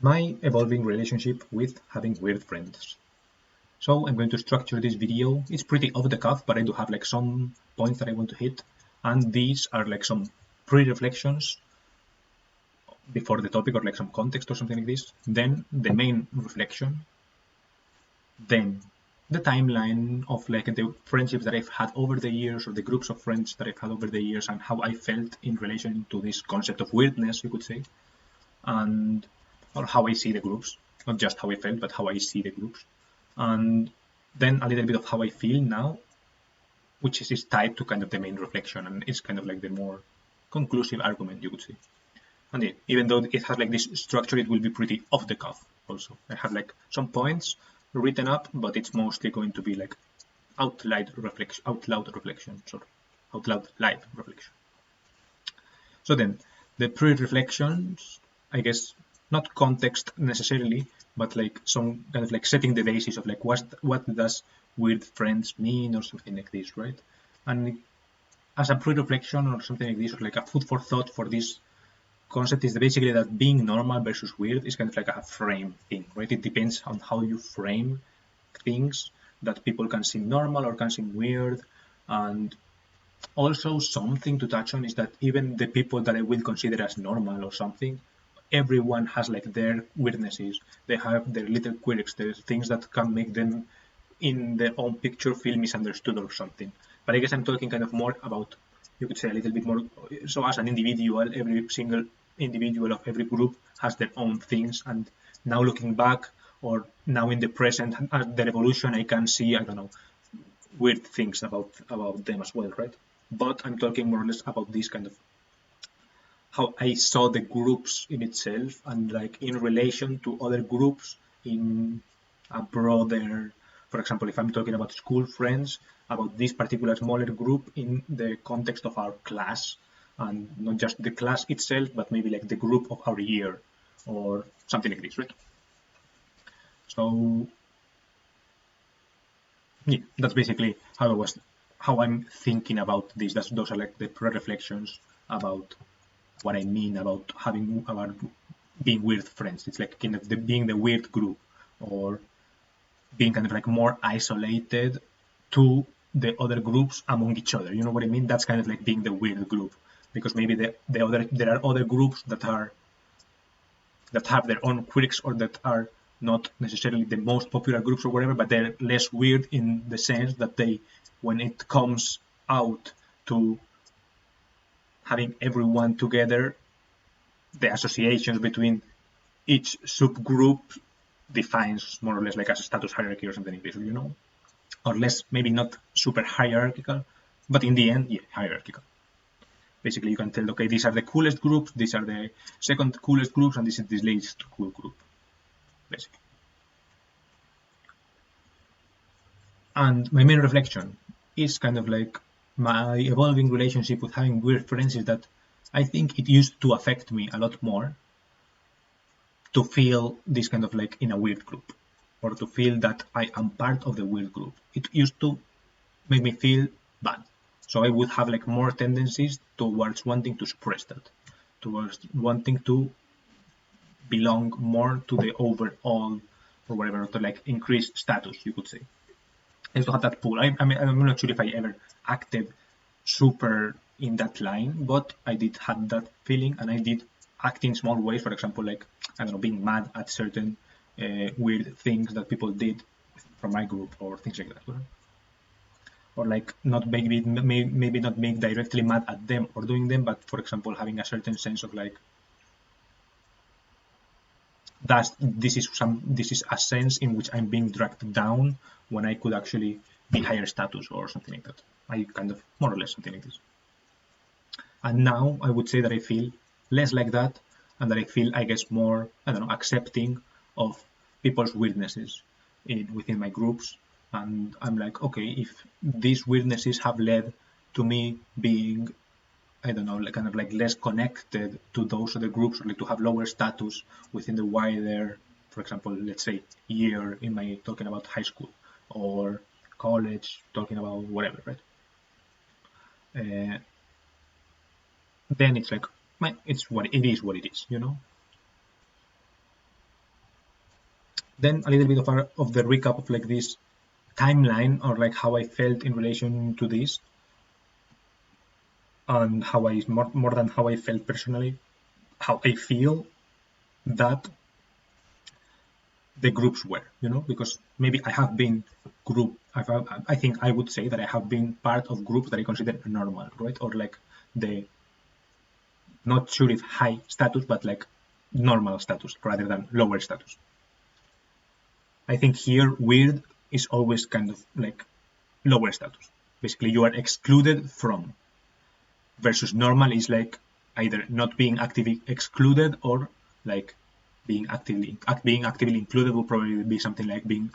my evolving relationship with having weird friends. So I'm going to structure this video. It's pretty off the cuff, but I do have like some points that I want to hit. And these are like some pre-reflections before the topic, or like some context or something like this. Then the main reflection. Then the timeline of like the friendships that I've had over the years, or the groups of friends that I've had over the years, and how I felt in relation to this concept of weirdness, you could say, and or how I see the groups, not just how I felt, but how I see the groups. And then a little bit of how I feel now, which is tied to kind of the main reflection, and it's kind of like the more conclusive argument, you could say. And yeah, even though it has like this structure, it will be pretty off the cuff also. I have like some points written up, but it's mostly going to be like out loud reflection, out loud live reflection. So then the pre-reflections, I guess, not context necessarily, but like some kind of like setting the basis of like what does weird friends mean, or something like this, right? And as a pre-reflection or something like this, or like a food for thought for this concept, is basically that being normal versus weird is kind of like a frame thing, right? It depends on how you frame things, that people can seem normal or can seem weird. And also something to touch on is that even the people that I will consider as normal or something, everyone has like their weirdnesses. They have their little quirks, there's things that can make them in their own picture feel misunderstood or something. But I guess I'm talking kind of more about, you could say, a little bit more, so as an individual, every single individual of every group has their own things, and now looking back, or now in the present, at their evolution, I can see, I don't know, weird things about them as well, right? But I'm talking more or less about this kind of how I saw the groups in itself, and like in relation to other groups in a broader, for example, if I'm talking about school friends, about this particular smaller group in the context of our class, and not just the class itself, but maybe like the group of our year or something like this, right? So yeah, that's basically how I'm thinking about this. Those are like the pre-reflections about what I mean about being weird friends. It's like kind of being the weird group, or being kind of like more isolated to the other groups among each other. You know what I mean? That's kind of like being the weird group, because maybe there are other groups that have their own quirks, or that are not necessarily the most popular groups or whatever, but they're less weird in the sense that they, when it comes out to having everyone together, the associations between each subgroup defines more or less like a status hierarchy or something like this, you know, or less, maybe not super hierarchical, but in the end, yeah, hierarchical. Basically, you can tell, okay, these are the coolest groups, these are the second coolest groups, and this is the least cool group, basically. And my main reflection is kind of like my evolving relationship with having weird friends, is that I think it used to affect me a lot more to feel this kind of like in a weird group, or to feel that I am part of the weird group. It used to make me feel bad. So I would have like more tendencies towards wanting to suppress that, towards wanting to belong more to the overall, or whatever, to like increase status, you could say. I used to have that pull. I mean, I'm not sure if I ever acted super in that line, but I did have that feeling, and I did act in small ways. For example, like, I don't know, being mad at certain weird things that people did from my group, or things like that. Or like, not maybe not being directly mad at them or doing them, but for example, having a certain sense of like, this is a sense in which I'm being dragged down when I could actually be higher status or something like that. I kind of, more or less, something like this. And now I would say that I feel less like that, and that I feel, I guess, more, I don't know, accepting of people's weirdnesses within my groups. And I'm like, okay, if these weirdnesses have led to me being, I don't know, like kind of like less connected to those other groups, or like to have lower status within the wider, for example, let's say year, in my talking about high school, or college, talking about whatever, right? Then it's like, it's what it is, you know. Then a little bit of the recap of like this timeline, or like how I felt in relation to this, and how I more than how I felt personally, how I feel that the groups were, because maybe I have been I think I would say that I have been part of groups that I consider normal, right? Or like the, not sure if high status, but like normal status rather than lower status. I think here weird is always kind of like lower status. Basically, you are excluded from, versus normal is like either not being actively excluded or like being actively included will probably be something like being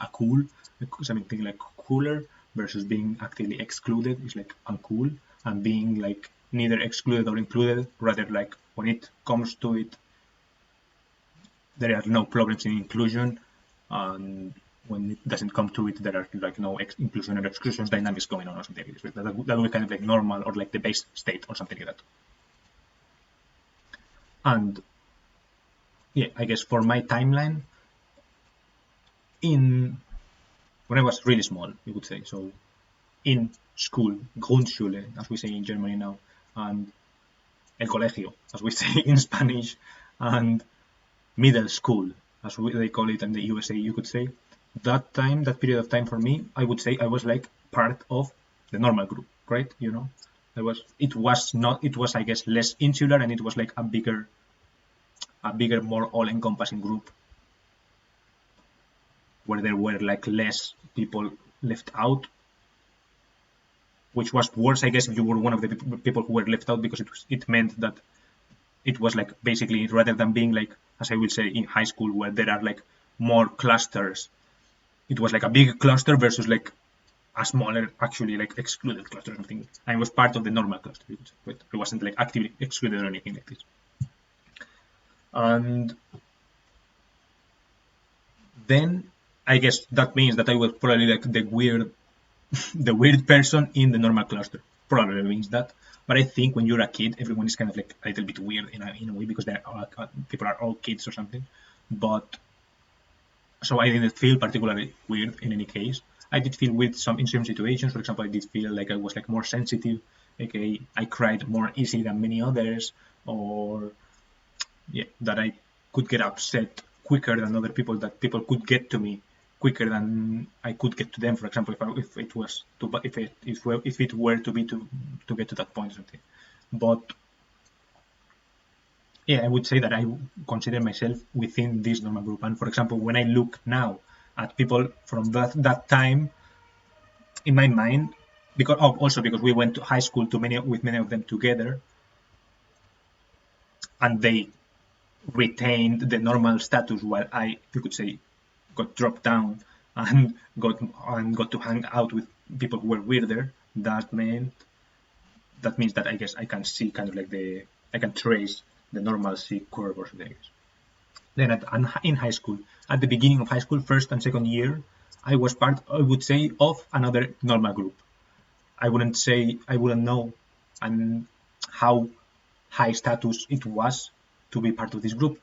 something like cooler, versus being actively excluded is like uncool, and being like neither excluded or included, rather like when it comes to it, there are no problems in inclusion, and when it doesn't come to it, there are like no inclusion or exclusion dynamics going on or something like this. That would be kind of like normal, or like the base state or something like that. And yeah, I guess for my timeline, in when I was really small, you could say, so in school, Grundschule, as we say in Germany now, and el colegio, as we say in Spanish, and middle school, as they call it in the USA, you could say, that period of time for me, I would say I was like part of the normal group, right? It was I guess less insular, and it was like a bigger, more all-encompassing group, where there were like less people left out, which was worse, I guess, if you were one of the people who were left out, because it meant that it was like basically, rather than being like, as I will say, in high school, where there are like more clusters, it was like a big cluster versus like a smaller, actually like excluded cluster or something. I was part of the normal cluster, but I wasn't like actively excluded or anything like this. And then I guess that means that I was probably like the weird person in the normal cluster. Probably means that. But I think when you're a kid, everyone is kind of like a little bit weird in a way, because people are all kids or something. But so I didn't feel particularly weird in any case. I did feel weird in some situations. For example, I did feel like I was like more sensitive. Okay, I cried more easily than many others, or yeah, that I could get upset quicker than other people. That people could get to me quicker than I could get to them. For example, if it were to be to get to that point or something. But yeah, I would say that I consider myself within this normal group. And for example, when I look now at people from that time, in my mind, also because we went to high school with many of them together, and they retained the normal status, while I, you could say, got dropped down and got to hang out with people who were weirder. That means that I guess I can see kind of like I can trace the normalcy curve or something. Then in high school, at the beginning of high school, first and second year, I was part, I would say, of another normal group. I wouldn't know and how high status it was to be part of this group.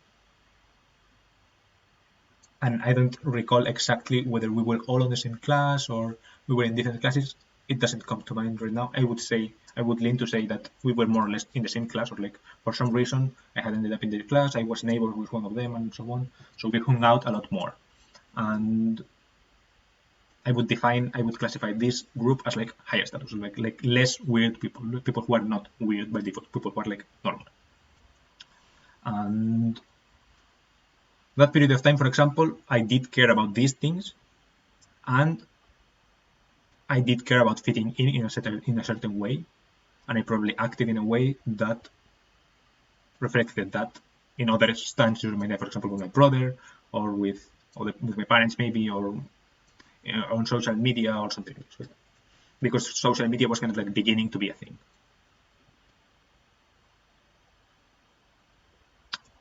And I don't recall exactly whether we were all on the same class or we were in different classes. It doesn't come to mind right now. I would lean to say that we were more or less in the same class, or like for some reason I had ended up in their class. I was neighbors with one of them and so on. So we hung out a lot more. And I would classify this group as like higher status, like less weird people who are not weird by default, people who are like normal. And that period of time, for example, I did care about these things, and I did care about fitting in a certain way, and I probably acted in a way that reflected that in other instances of my life, for example, with my brother, or with my parents maybe, or on social media or something like that. Because social media was kind of like beginning to be a thing.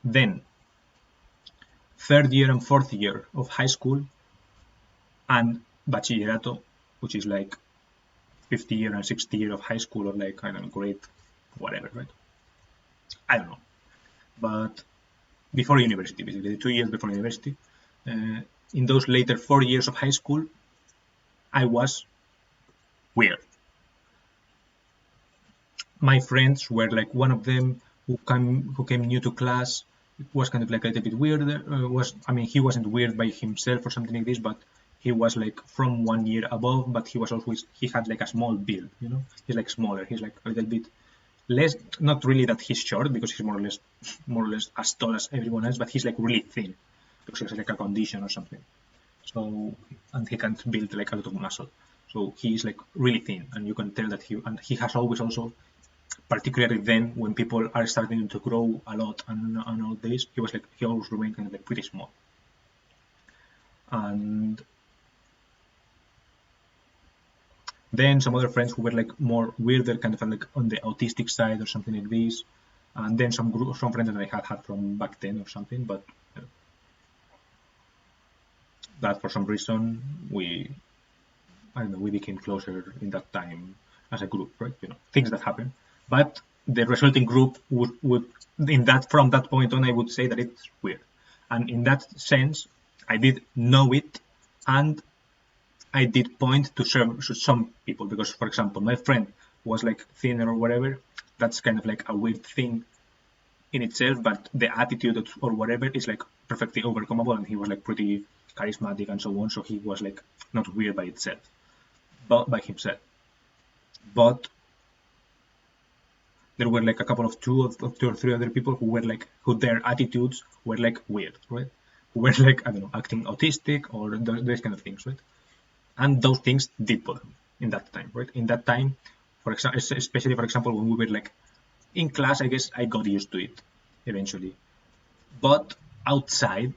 Then, third year and fourth year of high school, and bachillerato, which is like fifth year and sixth year of high school, or like, I don't know, grade whatever, right? I don't know. But before university, basically, the 2 years before university, in those later 4 years of high school, I was weird. My friends were like, one of them who came new to class was kind of like a little bit weird. He wasn't weird by himself or something like this, but he was like from 1 year above, but he had like a small build, he's like smaller, he's like a little bit less, not really that he's short, because he's more or less as tall as everyone else, but he's like really thin because he has like a condition or something. So, and he can't build like a lot of muscle, so he's like really thin, and you can tell that he has always also, particularly then when people are starting to grow a lot and all this, he always remained kind of like pretty small. And then some other friends who were like more weirder, kind of like on the autistic side or something like this. And then some friends that I had from back then or something, but that for some reason we became closer in that time as a group, right? Things that happen. But the resulting group from that point on, I would say that it's weird. And in that sense, I did know it, and I did point to some people, because, for example, my friend was like thinner or whatever. That's kind of like a weird thing in itself, but the attitude or whatever is like perfectly overcomable, and he was like pretty charismatic and so on, so he was like not weird by itself, but by himself. But there were like a couple of two or three other people who their attitudes were like weird, right? Who were like, I don't know, acting autistic or those kind of things, right? And those things did bother me in that time, right? In that time, for example, especially for example, when we were like in class, I guess I got used to it eventually. But outside,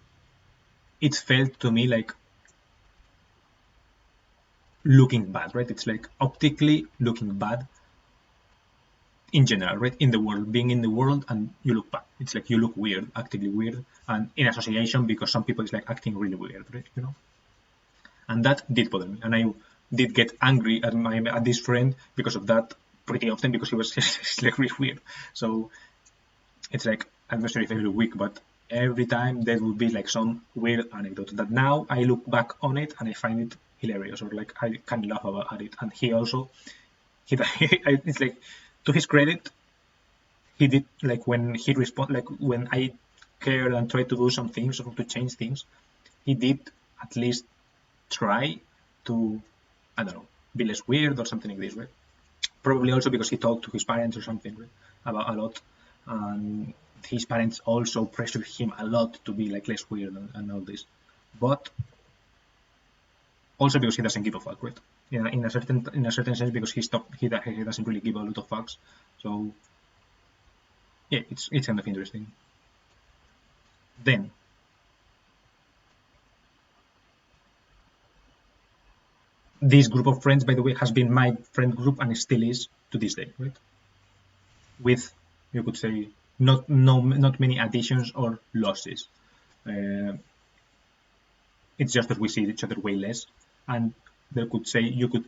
it felt to me like looking bad, right? It's like optically looking bad in general, right? In the world, being in the world, and you look bad. It's like you look weird, actively weird, and in association, because some people is like acting really weird, right? And that did bother me, and I did get angry at this friend because of that pretty often, because he was like really weird. So it's like, I'm not sure if every week, but every time there would be like some weird anecdote that now I look back on it and I find it hilarious, or like I can laugh at it. And he also, it's like, to his credit, he did, like, when he like when I cared and tried to do some things or to change things, he did at least try to, I don't know, be less weird or something like this, right? Probably also because he talked to his parents or something, right, about a lot, and his parents also pressured him a lot to be like less weird and all this. But also because he doesn't give a fuck, right? Yeah, in a certain sense, because he doesn't really give a lot of fucks. So yeah, it's kind of interesting. Then this group of friends, by the way, has been my friend group and still is to this day, right? With, you could say, not many additions or losses. It's just that we see each other way less, and you could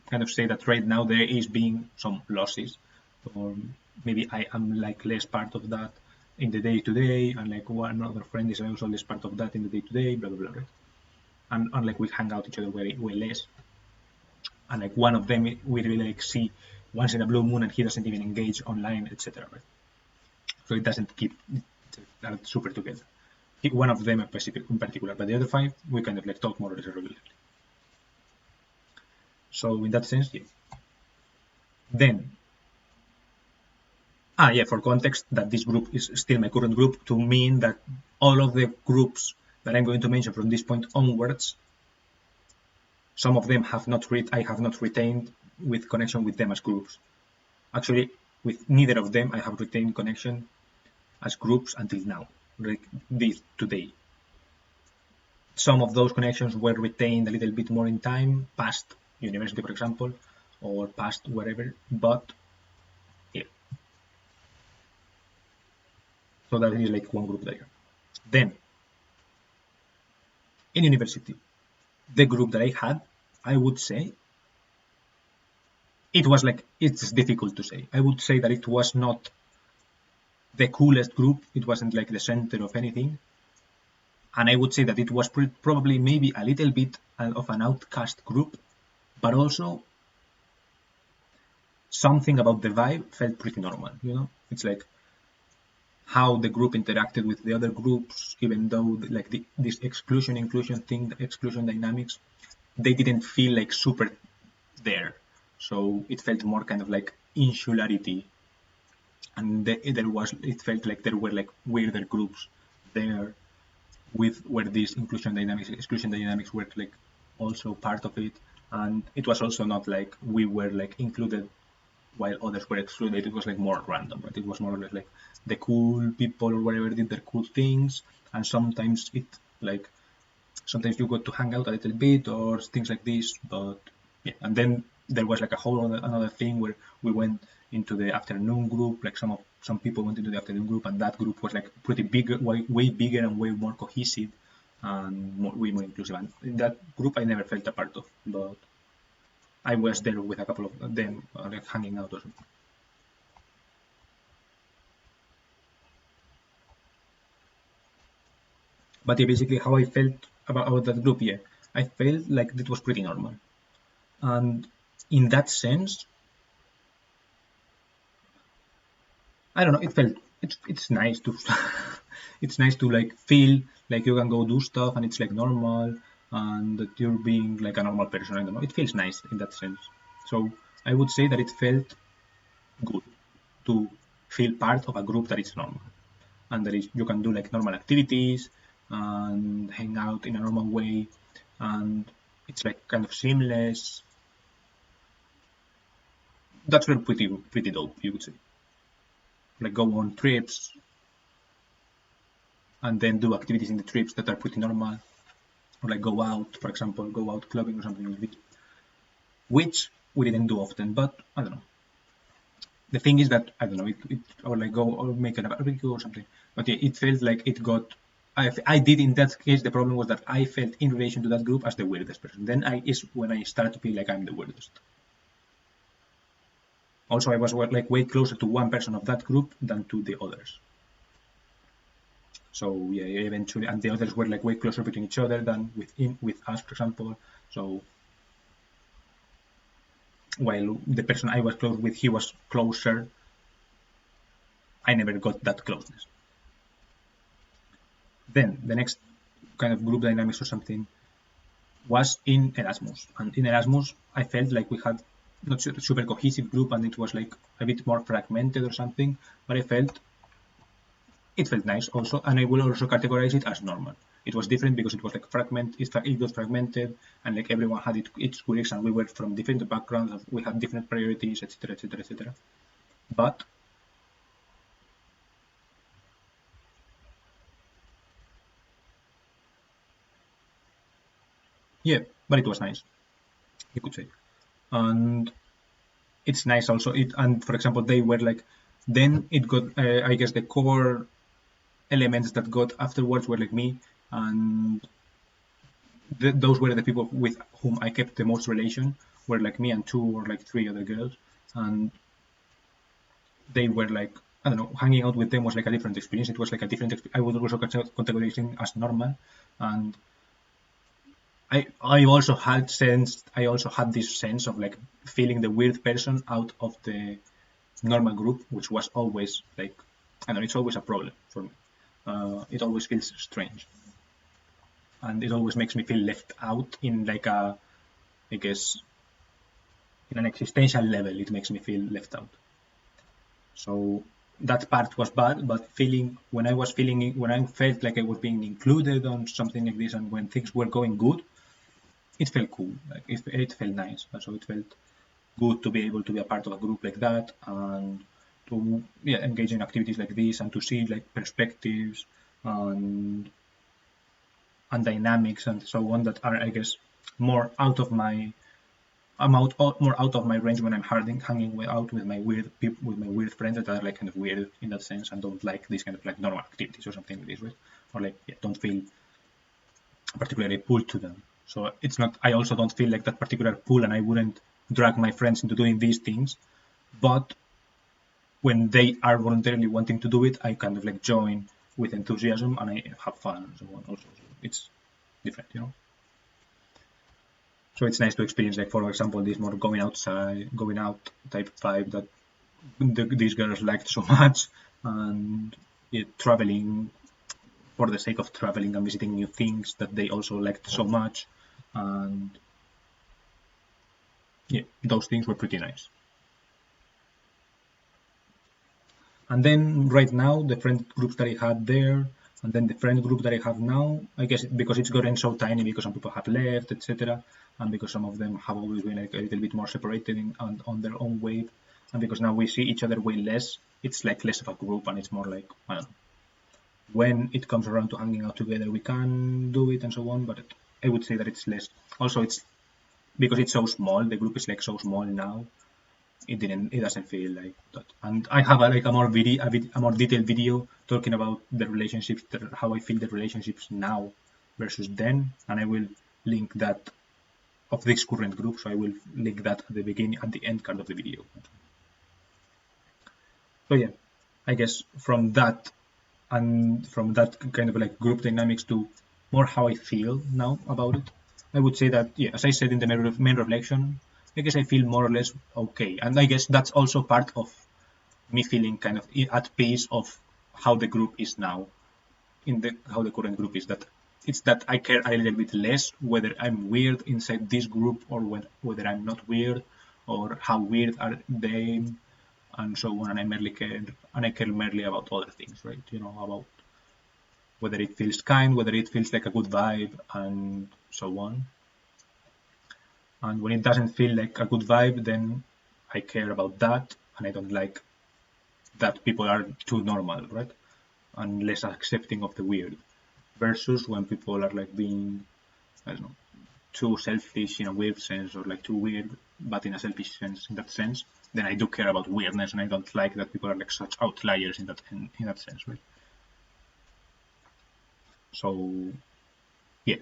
kind of say that right now there is being some losses, or maybe I am like less part of that in the day-to-day, and like one other friend is also less part of that in the day-to-day, blah blah blah, right? And like we hang out each other way less, and like one of them we really like see once in a blue moon, and he doesn't even engage online, etc., right? So it doesn't keep that super together. One of them in particular, but the other 5 we kind of like talk more or less regularly. So in that sense, yeah. Then, for context, that this group is still my current group, to mean that all of the groups that I'm going to mention from this point onwards, some of them I have not retained with connection with them as groups. Actually, with neither of them I have retained connection as groups until now, like today. Some of those connections were retained a little bit more in time, past university, for example, or past whatever, but yeah. So that is like one group there. Then, in university, the group that I had, I would say, it's difficult to say. I would say that it was not the coolest group. It wasn't like the center of anything. And I would say that it was probably maybe a little bit of an outcast group, but also something about the vibe felt pretty normal, you know? It's like how the group interacted with the other groups, even though like this exclusion inclusion thing, the exclusion dynamics, they didn't feel like super there. So it felt more kind of like insularity, and it felt like there were like weirder groups there with where these inclusion dynamics, exclusion dynamics were like also part of it, and it was also not like we were like included while others were excluded. It was like more random, right? It was more or less like the cool people or whatever did their cool things, and sometimes sometimes you got to hang out a little bit or things like this. But yeah, and then there was like a whole another thing where we went into the afternoon group. Like some people went into the afternoon group, and that group was like pretty big, way bigger and way more cohesive and way more inclusive. And in that group, I never felt a part of, but I was there with a couple of them, like hanging out or something. But yeah, basically how I felt about that group, yeah, I felt like it was pretty normal. And in that sense, I don't know, it's nice to it's nice to like feel like you can go do stuff and it's like normal and that you're being like a normal person. I don't know, it feels nice in that sense. So I would say that it felt good to feel part of a group that is normal and that is you can do like normal activities and hang out in a normal way, and it's like kind of seamless. That's really pretty dope, you could say. Like go on trips and then do activities in the trips that are pretty normal, or like go out, for example, go out clubbing or something like that, which we didn't do often. But I don't know. The thing is that I don't know, or like go or make a barbecue or something. But yeah, it felt like it got. I did in that case. The problem was that I felt in relation to that group as the weirdest person. Then is when I started to feel like I'm the weirdest. Also, I was like way closer to one person of that group than to the others. So yeah, eventually, and the others were like way closer between each other than with us, for example. So while the person I was close with, he was closer, I never got that closeness. Then the next kind of group dynamics or something was in Erasmus, and in Erasmus, I felt like we had not super cohesive group, and it was like a bit more fragmented or something. But it felt nice also, and I will also categorize it as normal. It was different because it was like it got fragmented, and like everyone had its quirks, and we were from different backgrounds, we had different priorities, etc., etc., etc. But yeah, but it was nice, you could say, and it's nice also. And for example, they were like, then it got, I guess, the core elements that got afterwards were like me, and those were the people with whom I kept the most relation, were like me and two or like three other girls, and they were like, I don't know, hanging out with them was like a different experience. It was like a different. I would also categorize it as normal, and I also had this sense of like feeling the weird person out of the normal group, which was always like, I don't know, it's always a problem for me. It always feels strange, and it always makes me feel left out in like I guess, in an existential level. It makes me feel left out. So that part was bad, but when I felt like I was being included on something like this, and when things were going good, it felt cool. Like it felt nice. So it felt good to be able to be a part of a group like that, and to engage in activities like this, and to see like perspectives and dynamics and so on that are, I guess, more out of my more out of my range when I'm hanging out with my weird people, with my weird friends that are like kind of weird in that sense and don't like these kind of like normal activities or something like this, right? Or like don't feel particularly pulled to them. So it's not. I also don't feel like that particular pull, and I wouldn't drag my friends into doing these things. But when they are voluntarily wanting to do it, I kind of like join with enthusiasm and I have fun and so on also. So it's different, you know. So it's nice to experience, like, for example, this more going out type vibe that these girls liked so much, and traveling for the sake of traveling and visiting new things that they also liked so much, and yeah, those things were pretty nice. And then right now, the friend groups that I had there, and then the friend group that I have now, I guess because it's gotten so tiny because some people have left, etc., and because some of them have always been like a little bit more separated on their own way, and because now we see each other way less, it's like less of a group, and it's more like, I don't know, when it comes around to hanging out together, we can do it and so on, but I would say that it's less. Also, it's because it's so small, the group is like so small now, it doesn't feel like that. And I have a more detailed video talking about the relationships, how I feel the relationships now versus then, and I will link that of this current group, so I will link that at the end card of the video. So yeah, I guess from that kind of like group dynamics to more how I feel now about it, I would say that, yeah, as I said in the main reflection, I guess I feel more or less okay, and I guess that's also part of me feeling kind of at peace of how the group is now, how the current group is. That it's that I care a little bit less whether I'm weird inside this group or whether I'm not weird, or how weird are they, and so on. And I care merely about other things, right? You know, about whether it feels kind, whether it feels like a good vibe, and so on. And when it doesn't feel like a good vibe, then I care about that, and I don't like that people are too normal, right? And less accepting of the weird. Versus when people are like being, I don't know, too selfish in a weird sense, or like too weird, but in a selfish sense, in that sense, then I do care about weirdness, and I don't like that people are like such outliers in that sense, right? So yeah,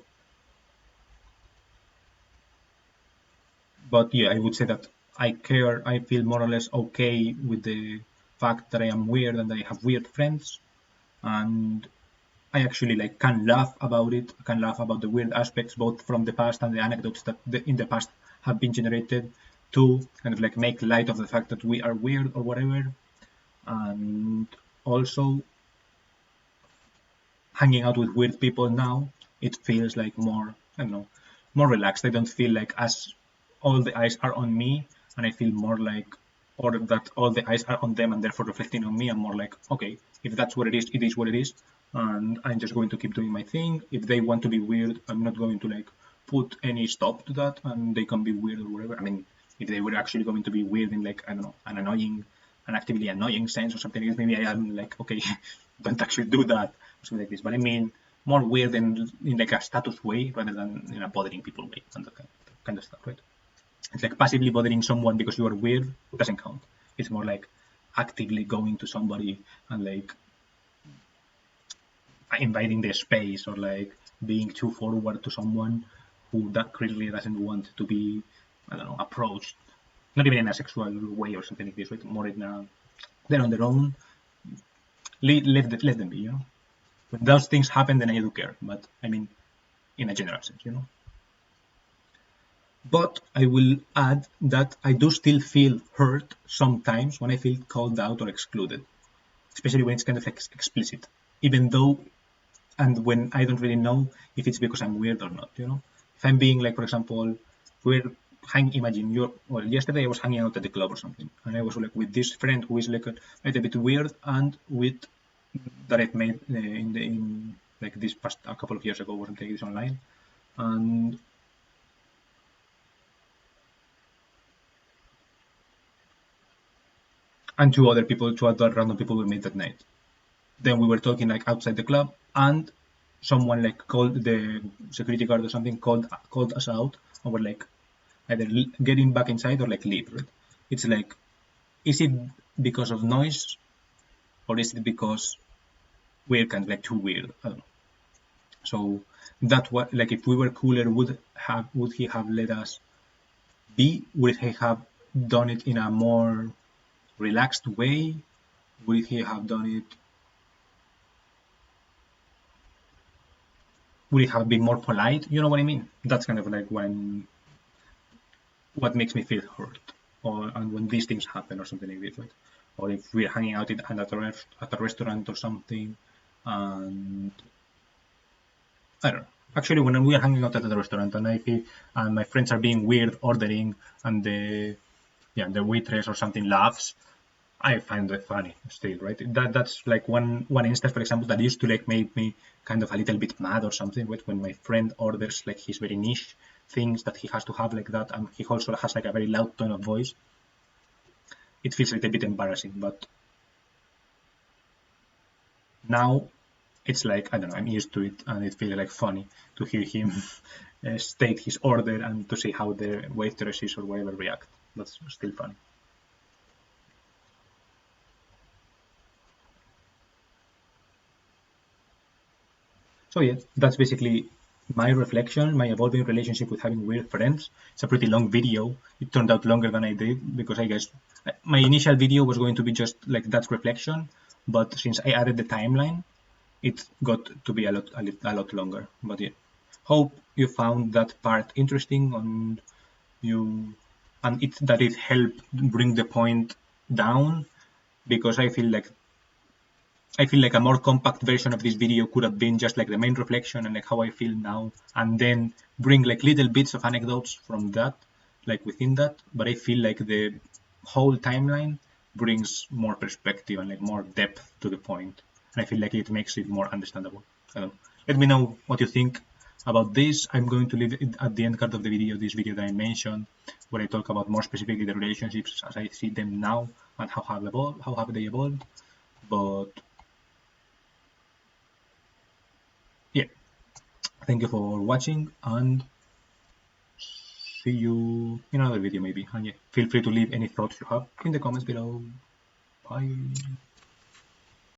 but yeah, I would say that I feel more or less okay with the fact that I am weird and I have weird friends, and I actually like can laugh about it, can laugh about the weird aspects, both from the past and the anecdotes that in the past have been generated, to kind of like make light of the fact that we are weird or whatever. And also, hanging out with weird people now, it feels like more, I don't know, more relaxed. I don't feel like as all the eyes are on me, and I feel more like, or that all the eyes are on them and therefore reflecting on me. I'm more like, okay, if that's what it is what it is, and I'm just going to keep doing my thing. If they want to be weird, I'm not going to like put any stop to that, and they can be weird or whatever. I mean, if they were actually going to be weird in like, I don't know, an actively annoying sense or something like this, maybe I am like, okay, don't actually do that, or something like this. But I mean, more weird in like a status way rather than in a bothering people way, and that kind of stuff, right? It's like passively bothering someone because you are weird doesn't count. It's more like actively going to somebody and like invading their space, or like being too forward to someone who that clearly doesn't want to be, I don't know, approached. Not even in a sexual way or something like this, right? More in a, they're on their own. Let them be, you know. When those things happen, then I do care. But I mean, in a general sense, you know. But I will add that I do still feel hurt sometimes when I feel called out or excluded, especially when it's kind of like explicit. Even though, and when I don't really know if it's because I'm weird or not, you know. If I'm being like, for example, imagine yesterday I was hanging out at the club or something, and I was like with this friend who is like a little bit weird, and with that I've made in like this past a couple of years ago or something like this online, and two other random people we met that night. Then we were talking like outside the club, and someone like called the security guard or something, called us out, and we're like either getting back inside or like leave. Right? It's like, is it because of noise, or is it because we're kind of like too weird? I don't know. So that what, like, if we were cooler, would he have let us be? Would he have done it in a more relaxed way? Would he have done it would it have been more polite? You know what I mean? That's kind of like what makes me feel hurt, or and when these things happen or something like this, right? Or if we're hanging out at a restaurant or something, and I don't know. Actually, when we are hanging out at the restaurant and I feel and my friends are being weird ordering, and the waitress or something laughs, I find it funny still, right? That's like one instance, for example, that used to like make me kind of a little bit mad or something, right? When my friend orders like his very niche things that he has to have like that, and he also has like a very loud tone of voice. It feels a little bit embarrassing, but now it's like I don't know, I'm used to it, and it feels like funny to hear him state his order and to see how the waitresses or whatever react. That's still funny. So yeah, that's basically my reflection, my evolving relationship with having weird friends. It's a pretty long video. It turned out longer than I did because I guess my initial video was going to be just like that reflection, but since I added the timeline, it got to be a lot longer. But yeah, hope you found that part interesting and you and it that it helped bring the point down, because I feel like a more compact version of this video could have been just like the main reflection and like how I feel now, and then bring like little bits of anecdotes from that, like within that. But I feel like the whole timeline brings more perspective and like more depth to the point, and I feel like it makes it more understandable. Let me know what you think about this. I'm going to leave it at the end card of the video, this video that I mentioned, where I talk about more specifically the relationships as I see them now and how have they evolved. But yeah, thank you for watching, and see you in another video maybe. And yeah, feel free to leave any thoughts you have in the comments below. Bye.